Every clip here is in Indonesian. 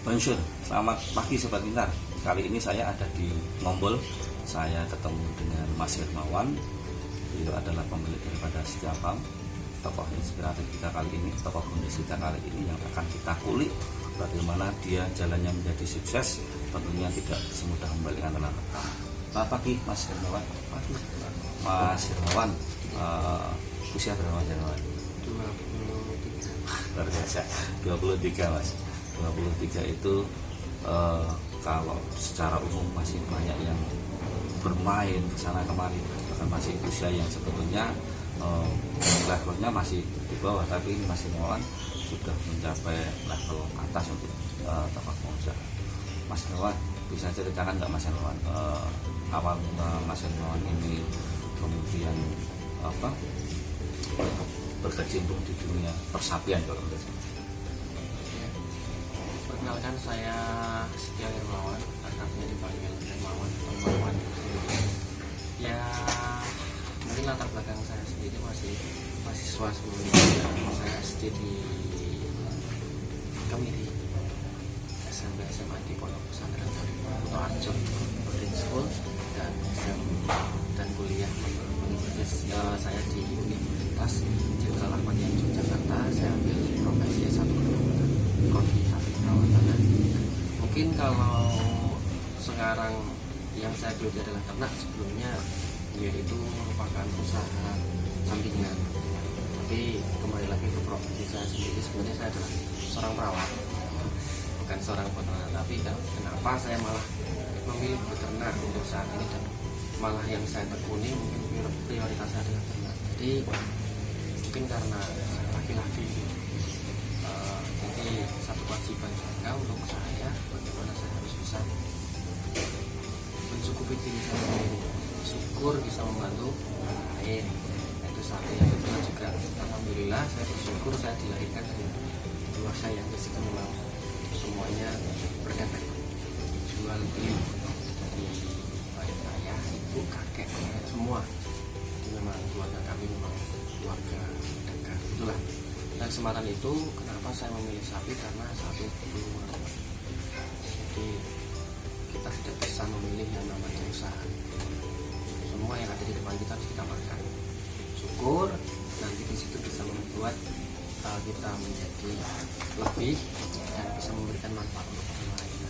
Bonjour, selamat pagi Sobat Pintar. Kali ini saya ada di Ngombol. Saya ketemu dengan Mas Hermawan. Beliau adalah pemilik daripada Setia Farm, tokoh inspiratif kita kali ini, tokoh kondisi kita kali ini yang akan kita kulik bagaimana dia jalannya menjadi sukses. Tentunya tidak semudah membalikan telapak tangan. Selamat pagi Mas Hermawan. Mas Hermawan, usia berapa Mas Hermawan? 23. Luar biasa, 23 Mas. 23 itu kalau secara umum masih banyak yang bermain ke sana kemari, bahkan masih usia yang sebetulnya levelnya masih di bawah, tapi ini Mas Hermawan sudah mencapai level atas untuk tokoh pengusaha. Mas Hermawan, bisa ceritakan nggak Mas Hermawan awal Mas Hermawan ini kemudian berkecimpung di dunia persapian kalau menurut saya? Perkenalkan, saya Setia Hermawan, akrabnya dipanggil Hermawan atau Mawan. Ya, mungkin latar belakang saya sendiri masih mahasiswa sebelumnya. Saya SD di Kemiri, SMP SMA di Pondok Pesantren Kuto Arjo boarding school, dan dan kuliah saya di Universitas Jenderal Ahmad Yani Yogyakarta. Saya ambil profesi S1 kedokteran ekonomi perawatan. Mungkin kalau sekarang yang saya geluti adalah ternak, sebelumnya yaitu merupakan usaha sampingan. Tapi kembali lagi ke profesi saya sendiri, sebenarnya saya adalah seorang perawat, bukan seorang peternak. Tapi kenapa saya malah memilih beternak untuk saat ini, dan malah yang saya tekuni mungkin prioritas saya adalah ternak. Jadi mungkin karena saya laki-laki, jadi satu kewajiban juga untuk saya bagaimana saya harus bisa mencukupi diri saya sendiri, syukur bisa membantu orang lain. Itu satu. Yang kedua juga alhamdulillah saya bersyukur saya dilahirkan dari keluarga yang basicnya memang semuanya berdagang, jual beli dari baik ayah, ibu, kakek, semua. Jadi memang keluarga kami memang keluarga dagang, itulah. Dan kesempatan itu kenapa saya memilih sapi, karena satu peluang. Jadi kita tidak bisa memilih yang namanya usaha. Semua yang ada di depan kita harus kita makan. Syukur nanti di situ bisa membuat kita menjadi lebih dan bisa memberikan manfaat untuk orang lain.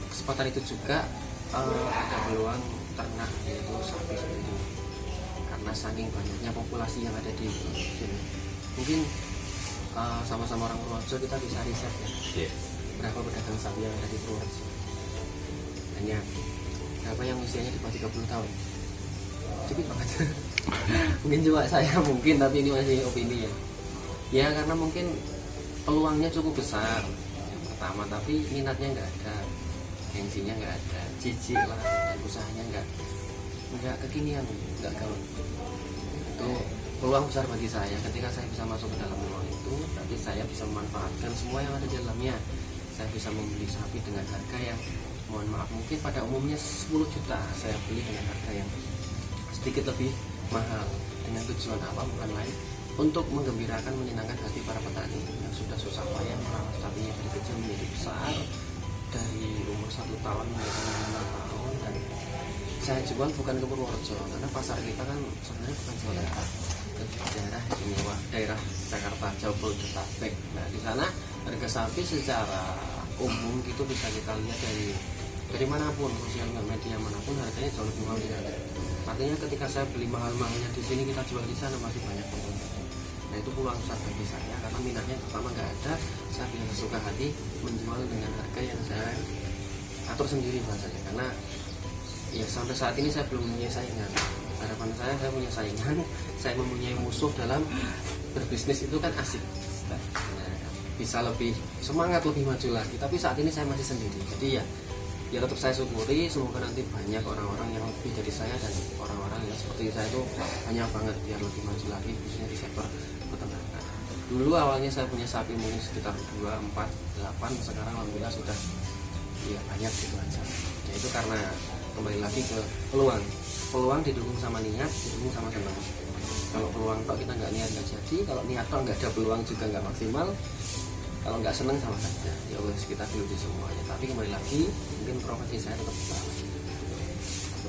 Kesempatan itu juga ada peluang ternak, yaitu sapi sendiri. Karena saking banyaknya populasi yang ada di sini, mungkin sama-sama orang Purworejo kita bisa riset ya, berapa pedagang sapi yang ada di Purworejo. Hanya berapa yang usianya di bawah 30 tahun, cukup banget. Mungkin juga saya mungkin, tapi ini masih opini ya. Ya karena mungkin peluangnya cukup besar yang pertama, tapi minatnya nggak ada, gengsinya nggak ada, jijik lah, dan usahanya nggak kekinian, nggak gaul. Itu peluang besar bagi saya. Ketika saya bisa masuk ke dalam peluang itu, nanti saya bisa memanfaatkan semua yang ada di dalamnya. Saya bisa membeli sapi dengan harga yang, mohon maaf, mungkin pada umumnya 10 juta, saya beli dengan harga yang sedikit lebih mahal. Dengan tujuan apa? Bukan lain untuk menggembirakan, menyenangkan hati para petani yang sudah susah payah merawat sapinya dari kecil menjadi besar, dari umur 1 tahun menjadi 5 tahun. Dan saya jual bukan ke Purworejo, karena pasar kita kan sebenarnya bukan Jawa, ke daerah istimewa, daerah Jakarta, Jawa, Bodetabek. Nah di sana harga sapi secara umum itu bisa kita lihat dari manapun, sosial media manapun, harganya jauh lebih mahal di sana. Artinya ketika saya beli mahal-mahalnya di sini, kita jual di sana masih banyak pengunjung. Nah itu peluang besar bagi saya, karena minatnya pertama nggak ada. Saya bisa suka hati menjual dengan harga yang saya atur sendiri bahasanya, karena ya sampai saat ini saya belum mempunyai saingan. Harapan saya punya saingan, saya mempunyai musuh dalam berbisnis itu kan asik. Nah, bisa lebih semangat, lebih maju lagi. Tapi saat ini saya masih sendiri. Jadi ya tetap saya syukuri, semoga nanti banyak orang-orang yang lebih dari saya, dan orang-orang yang seperti saya itu banyak banget biar lebih maju lagi khususnya di sektor peternakan. Dulu awalnya saya punya sapi mungkin sekitar 2, 4, 8, sekarang alhamdulillah sudah ya banyak gitu aja. Ya itu karena kembali lagi ke peluang didukung sama niat, didukung sama senang. Kalau peluang tok kita nggak niat nggak jadi, kalau niat tok nggak ada peluang juga nggak maksimal. kalau nggak seneng sama saja ya wes kita diuji semuanya. Tapi kembali lagi mungkin profesi saya tetap bawah.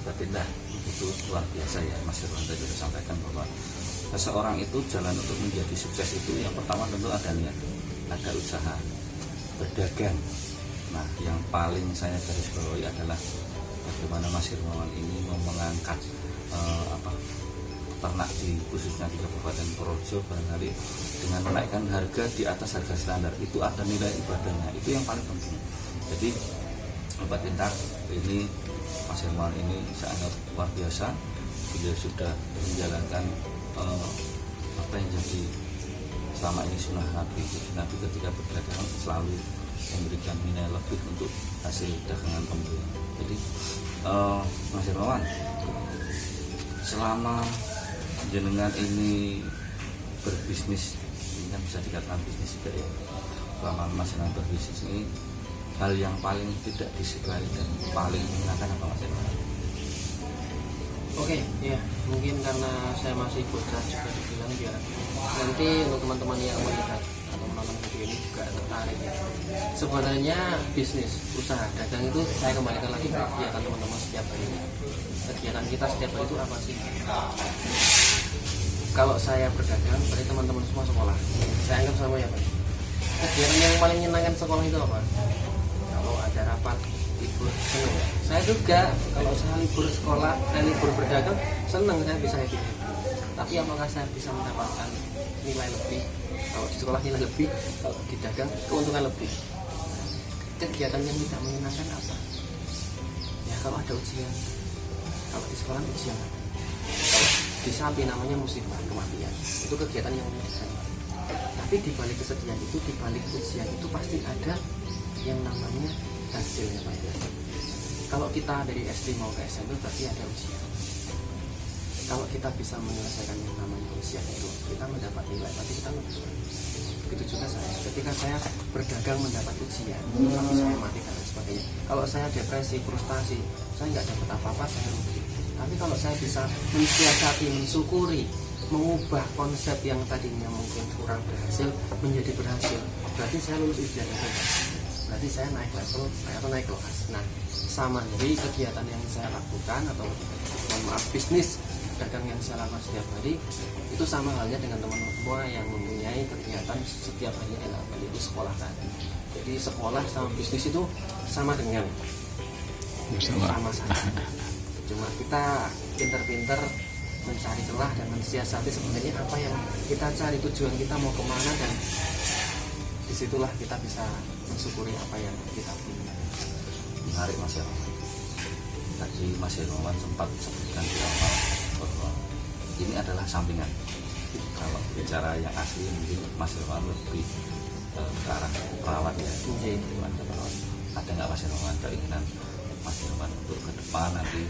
Pindah itu luar biasa ya Mas Irwan tadi sudah sampaikan bahwa seseorang itu jalan untuk menjadi sukses itu yang pertama tentu ada niat, ada usaha, berdagang. Nah yang paling saya garis bawahi adalah bagaimana Mas Irwan ini mengangkat peternak di khususnya di Kabupaten Purworejo barangkali dengan menaikkan harga di atas harga standar, itu ada nilai ibadahnya, itu yang paling penting. Jadi Sobat Pintar ini Mas Irwan ini sangat luar biasa. Beliau sudah menjalankan apa yang jadi selama ini sunnah Nabi. Jadi Nabi ketika berdagang selalu memberikan nilai lebih untuk hasil dagangan pembeli. Jadi Mas Irwan, selama jenengan ini berbisnis, ini kan bisa dikatakan bisnis juga ya. Selama Mas Irwan berbisnis ini, hal yang paling tidak disukai dan paling menyenangkan apa Mas Irwan? Oke, ya mungkin karena saya masih bocah juga dibilang biar nanti untuk teman-teman yang melihat atau menonton video ini juga tertarik ya. Sebenarnya bisnis, usaha, dagang itu saya kembalikan lagi ke kegiatan teman-teman setiap hari. Kegiatan kita setiap hari itu apa sih? Kalau saya berdagang, berarti teman-teman semua sekolah. Saya anggap sama ya Pak. Kegiatan yang paling menyenangkan sekolah itu apa? Kalau ada rapat libur seneng. Saya juga kalau saya libur sekolah dan libur berdagang seneng, saya bisa happy. Tapi apakah saya bisa mendapatkan nilai lebih? Kalau di sekolah nilai lebih, kalau di dagang keuntungan lebih. Kegiatan yang tidak menyenangkan apa? Ya kalau ada ujian, kalau di sekolah ujian, kalau di sapi namanya musibah kematian, itu kegiatan yang menyenangkan. Tapi di balik kesedihan itu, di balik ujian itu pasti ada yang namanya hasilnya Pak ya. Kalau kita dari SD mau ke SMP berarti ada ujian. Kalau kita bisa menyelesaikan yang namanya ujian itu, kita mendapat nilai, berarti kita lulus. Begitu juga saya, ketika saya berdagang mendapat ujian, tapi saya mati dan sebagainya. Kalau saya depresi, frustasi, saya nggak dapat apa-apa, saya rugi. Tapi kalau saya bisa mensiasati, mensyukuri, mengubah konsep yang tadinya mungkin kurang berhasil menjadi berhasil, berarti saya lulus ujian itu. Berarti saya naik level atau naik kelas. Nah, sama jadi kegiatan yang saya lakukan atau bisnis dagang yang saya lakukan setiap hari itu sama halnya dengan teman-teman semua yang mempunyai kegiatan setiap hari adalah itu sekolah tadi. Jadi sekolah sama bisnis itu sama dengan sama saja. Cuma kita pinter-pinter mencari celah dan mensiasati sebenarnya apa yang kita cari, tujuan kita mau kemana, dan disitulah kita bisa mensyukuri apa yang kita punya. Menarik Mas Irwan. Tadi Mas Irwan sempat sebutkan di awal bahwa ini adalah sampingan. Kalau bicara yang asli mungkin Mas Irwan lebih ke arah perawat ya. Ada nggak Mas Irwan keinginan Mas Irwan untuk ke depan nanti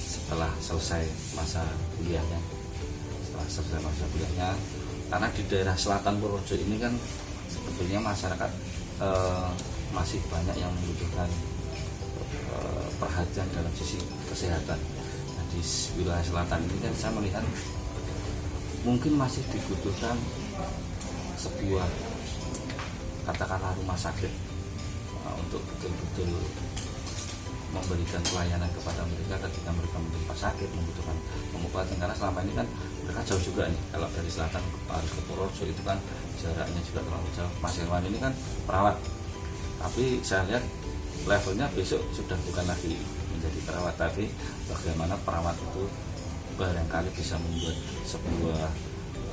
setelah selesai masa kuliahnya? Karena di daerah selatan Purworejo ini kan sebetulnya masyarakat masih banyak yang membutuhkan perhatian dalam sisi kesehatan. Nah, di wilayah selatan ini kan saya melihat mungkin masih dibutuhkan sebuah katakanlah rumah sakit untuk betul-betul memberikan pelayanan kepada mereka ketika mereka menimpa sakit, membutuhkan pengobatan. Karena selama ini kan mereka jauh juga nih, kalau dari selatan harus ke Purworejo itu kan jaraknya juga terlalu jauh. Mas Irwan ini kan perawat, tapi saya lihat levelnya besok sudah bukan lagi menjadi perawat, tapi bagaimana perawat itu barangkali bisa membuat sebuah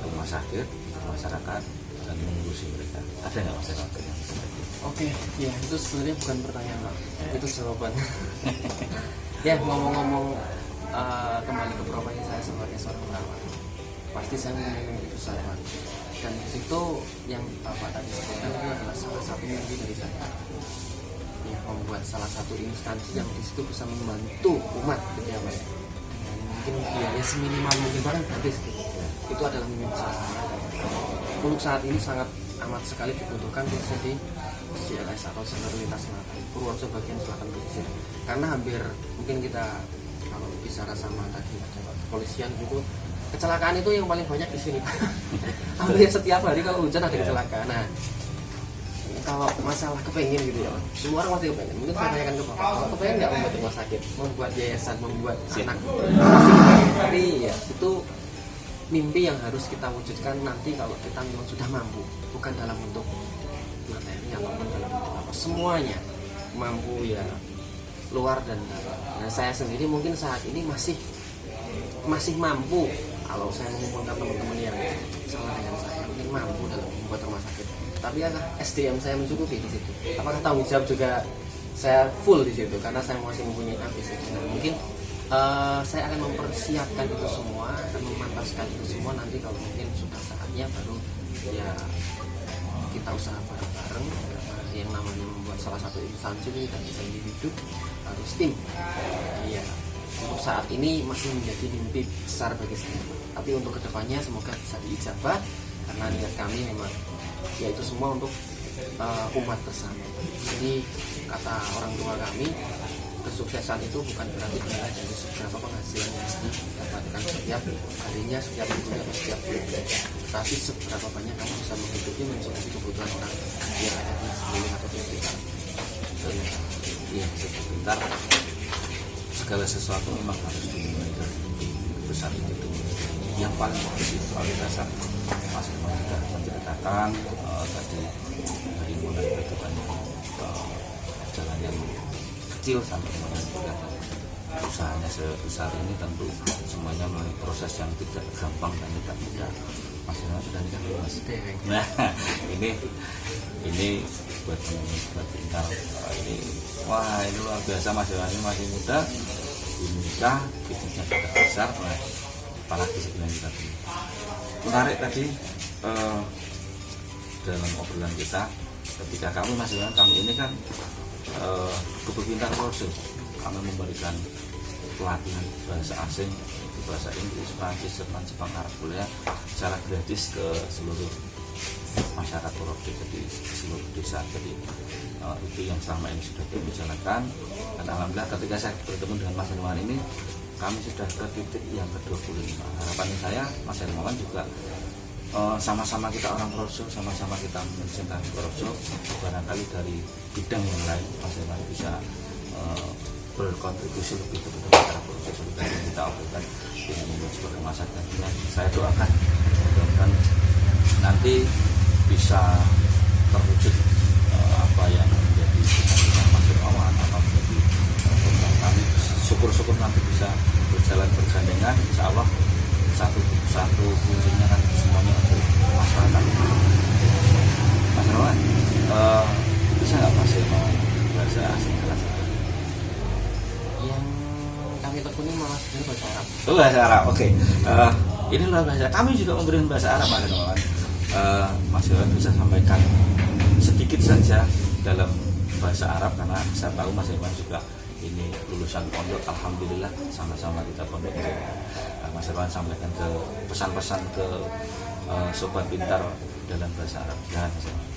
rumah sakit masyarakat dan mengurusi mereka. Ada nggak Mas Irwan yang seperti itu? Oke, ya itu sebenarnya bukan pertanyaan Pak, itu jawaban. Ya ngomong-ngomong kembali ke profesi saya sebagai seorang perawat, pasti saya memiliki usaha, dan itu yang Bapak tadi sebutkan itu adalah salah satu mimpi dari saya. Ya, membuat salah satu instansi yang di situ bisa membantu umat gitu ya Pak. Dan mungkin biaya seminimal mungkin bahkan gratis gitu. Itu adalah mimpi besar saya. Untuk saat ini sangat amat sekali dibutuhkan khususnya di CLS atau Center Lintas Selatan Purworejo bagian selatan pesisir. Karena hampir mungkin kita kalau bicara sama tadi ada kepolisian gitu, kecelakaan itu yang paling banyak di sini. Hampir setiap hari kalau hujan ada kecelakaan. Nah, kalau masalah kepengen gitu ya, semua orang pasti kepengen. Mungkin saya tanyakan ke bapak, kalau kepengen nggak membuat rumah sakit, membuat yayasan, membuat anak, tapi ya itu mimpi yang harus kita wujudkan nanti kalau kita memang sudah mampu, bukan dalam bentuk materi ataupun dalam bentuk apa, semuanya mampu ya, luar dan dalam. Nah saya sendiri mungkin saat ini masih mampu. Kalau saya mengumpulkan teman-teman yang sama dengan saya, mungkin mampu dalam membuat rumah sakit. Tapi apakah SDM saya mencukupi di situ? Apakah tanggung jawab juga saya full di situ? Karena saya masih mempunyai ambisi. Nah, mungkin saya akan mempersiapkan itu semua, akan memantaskan itu semua nanti kalau mungkin sudah saatnya baru ya kita usaha bareng-bareng. Yang namanya membuat salah satu instansi ini dan bisa hidup harus tim. Iya. Untuk saat ini masih menjadi mimpi besar bagi saya. Tapi untuk kedepannya semoga bisa diijabah karena niat kami memang yaitu semua untuk umat bersama. Jadi kata orang tua kami, kesuksesan itu bukan berarti dinilai dari seberapa penghasilan yang didapatkan setiap harinya, setiap minggunya, atau setiap bulannya, tapi seberapa banyak kamu bisa menghidupi mencukupi kebutuhan orang yang ada di sekeliling atau di sekitar. Iya, sebentar. Segala sesuatu memang harus dimulai dari besar itu dulu. Yang paling bagus itu kalau dasar Mas Irwan juga menceritakan tadi dari mulai kehidupan jalan yang kecil sampai kemudian juga usahanya sebesar ini, tentu semuanya melalui proses yang tidak gampang dan tidak mudah. Mas Irwan sudah nikah belum, Mas? Nah, ini buat teman-teman buat pintar ini, wah ini luar biasa. Mas Irwan ini masih muda, nikah, bisnisnya tidak besar, nah, apalagi sebelum kita dulu. Menarik tadi dalam obrolan kita ketika kami Mas Irwan, kami ini kan Kebun Pintar Roadshow, kami memberikan pelatihan bahasa asing, bahasa Inggris, Prancis, Jerman, Jepang, Arab, Korea secara gratis ke seluruh masyarakat Purworejo, jadi seluruh desa. Jadi itu yang selama ini sudah kami jalankan, dan alhamdulillah ketika saya bertemu dengan Mas Hermawan ini kami sudah ke titik yang ke-25. Harapan saya Mas Hermawan juga sama-sama kita orang Purworejo, sama-sama kita mencintai Purworejo, barangkali dari bidang yang lain Mas Hermawan bisa berkontribusi lebih kepada masyarakat Purworejo seperti yang kita obrolkan dengan membuat sebuah rumah sakit. Saya doakan mudah-mudahan nanti bisa terwujud apa yang menjadi cita-cita Mas Hermawan, apa menjadi program kami. Syukur-syukur nanti bisa berjalan bergandengan, insya Allah satu kuncinya kan semuanya untuk masyarakat. Mas Hermawan, bisa nggak Mas Hermawan bahasa asing salah satu? Yang kami tekuni malah sebenarnya bahasa Arab. Oh, bahasa Arab, oke. Ini luar biasa. Kami juga memberikan bahasa Arab, Mas Hermawan. Mas Hermawan bisa sampaikan sedikit saja dalam bahasa Arab, karena saya tahu Mas Hermawan juga ini lulusan pondok, alhamdulillah sama-sama kita pondok. Mas Hermawan sampaikan ke pesan-pesan ke sobat pintar dalam bahasa Arab. Ya, Mas Hermawan.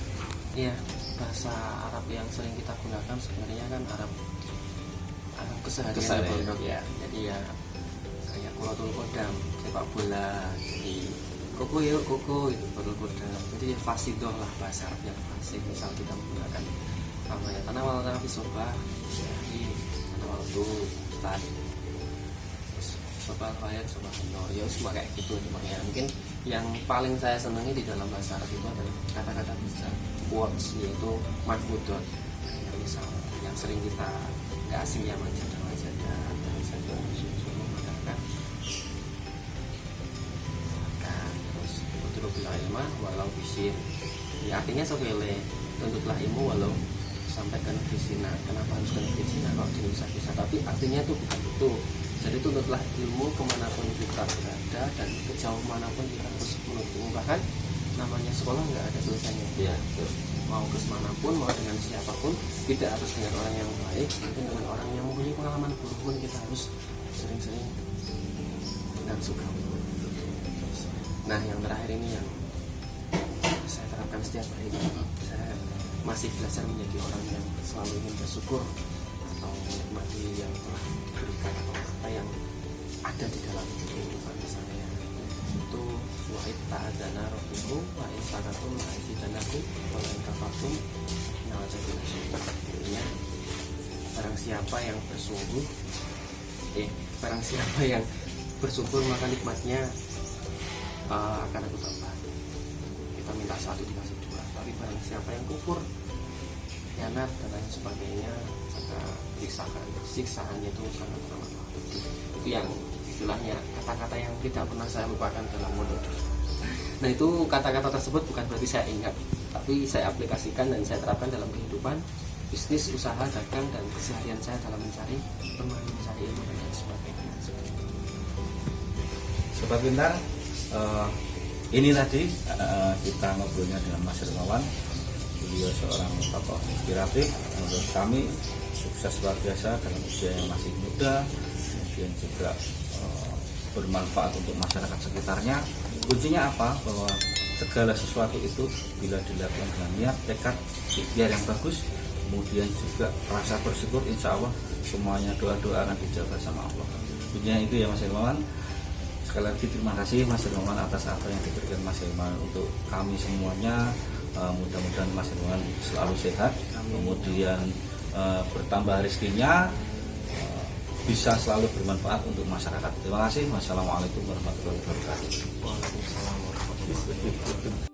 Iya, bahasa Arab yang sering kita gunakan sebenarnya kan Arab keseharian pondok ya. Jadi ya kayak kuratul kodam, sepak bola, jadi koko yuk koko itu kuratul kodam. Jadi ya fasidoh lah bahasa Arab yang fasih. Misal kita menggunakan apa ya, tanawal tapi sobah, jadi tanawal itu tadi sobat ayat, sobat nur, ya semua kayak gitu. Cuma ya mungkin yang paling saya senangi di dalam bahasa Arab itu adalah kata-kata besar, words, yaitu marfudot. Yang misal yang sering kita nggak asing ya, majadah mengatakan terus utrubil ilmah walau bisir, ya artinya sepele, tuntutlah ilmu walau sampai ke negeri Cina. Kenapa harus ke negeri Cina kalau di Indonesia bisa? Tapi artinya itu bukan itu. Jadi tuntutlah ilmu kemanapun kita berada dan sejauh manapun kita harus menuntut ilmu. Bahkan namanya sekolah nggak ada selesainya. Ya, mau ke manapun, mau dengan siapapun, tidak harus dengan orang yang baik, mungkin dengan orang yang mempunyai pengalaman buruk pun kita harus sering-sering dan suka. Nah yang terakhir ini yang saya terapkan setiap hari, saya masih belajar menjadi orang yang selalu ingin bersyukur atau menikmati yang telah diberikan atau apa yang ada di dalam kehidupan saya. Itu wa'id ta'adana rabbikum wa'id wabarakatuh. Intinya barang siapa yang bersungguh barang siapa yang bersyukur maka nikmatnya akan aku tambah. Kita minta satu dikasih dua, tapi barang siapa yang kufur, khianat dan lain sebagainya, maka siksaannya itu sangat pedih. Itu yang istilahnya kata-kata yang tidak pernah saya lupakan dalam mulut. Nah, itu kata-kata tersebut bukan berarti saya ingat, tapi saya aplikasikan dan saya terapkan dalam kehidupan, bisnis, usaha, dagang, dan keseharian saya dalam mencari bermain, mencari ilmu dan lain sebagainya. Sobat Pintar, ini tadi kita ngobrolnya dengan Mas Hermawan. Beliau seorang tokoh inspiratif, menurut kami sukses luar biasa dalam usia yang masih muda, kemudian juga bermanfaat untuk masyarakat sekitarnya. Kuncinya apa? Bahwa segala sesuatu itu bila dilakukan dengan niat, tekad, ikhtiar yang bagus, kemudian juga rasa bersyukur, insya Allah semuanya doa-doa akan dijaga sama Allah. Kuncinya itu ya Mas Hermawan. Sekali lagi terima kasih Mas Hermawan atas apa yang diberikan Mas Hermawan untuk kami semuanya. Mudah-mudahan Mas Hermawan selalu sehat, kemudian bertambah rezekinya, bisa selalu bermanfaat untuk masyarakat. Terima kasih. Wassalamualaikum warahmatullahi wabarakatuh. Waalaikumsalam warahmatullahi wabarakatuh.